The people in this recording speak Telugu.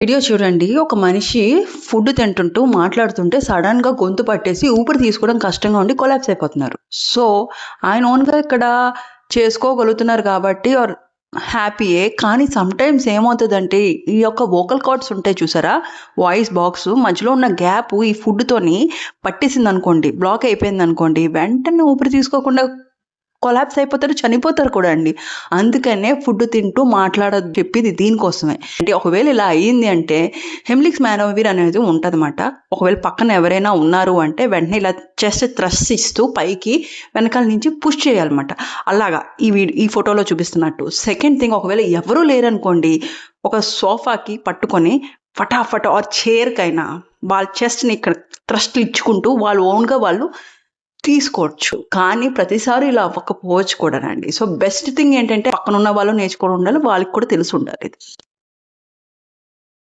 వీడియో చూడండి. ఒక మనిషి ఫుడ్ తింటుంటూ మాట్లాడుతుంటే సడన్‌గా గొంతు పట్టేసి ఊపిరి తీసుకోవడం కష్టంగా ఉండి కొలాప్స్ అయిపోతున్నారు. సో, ఆయన ఓన్‌గా ఇక్కడ చేసుకోగలుగుతున్నారు కాబట్టి హ్యాపీయే. కానీ సమ్‌టైమ్స్ ఏమవుతదంటే ఈ యొక్క వోకల్ కార్డ్స్ ఉంటాయి చూసారా? వాయిస్ బాక్సు మధ్యలో ఉన్న గ్యాపు ఈ ఫుడ్‌తోని పట్టేసిందనుకోండి, బ్లాక్ అయిపోయిందనుకోండి, వెంటనే ఊపిరి తీసుకోకుండా కొలాప్స్ అయిపోతారు, చనిపోతారు కూడా అండి. అందుకనే ఫుడ్ తింటూ మాట్లాడొద్దు చెప్పేది దీనికోసమే. అంటే ఒకవేళ ఇలా అయ్యింది అంటే హెమ్లిక్స్ మేనోవిర్ అనేది ఉంటదన్నమాట. ఒకవేళ పక్కన ఎవరైనా ఉన్నారు అంటే వెంటనే ఇలా చెస్ట్ థ్రస్ట్ ఇస్తూ పైకి వెనకాల నుంచి పుష్ చేయాలన్నమాట. అలాగా ఈ ఫోటోలో చూపిస్తున్నట్టు. సెకండ్ థింగ్, ఒకవేళ ఎవరూ లేరనుకోండి, ఒక సోఫాకి పట్టుకొని ఫటాఫట్ ఆర్ చైర్‌కైనా వాళ్ళ చెస్ట్‌ని ఇక్కడ థ్రస్ట్‌లు ఇచ్చుకుంటూ వాళ్ళు ఓన్‌గా వాళ్ళు తీసుకోవచ్చు. కానీ ప్రతిసారి ఇలా అవ్వకపోవచ్చు కూడానండి. సో, బెస్ట్ థింగ్ ఏంటంటే పక్కనున్న వాళ్ళు నేర్చుకొని ఉండాలి. వాళ్ళకి కూడా తెలిసుండాలి ఇది.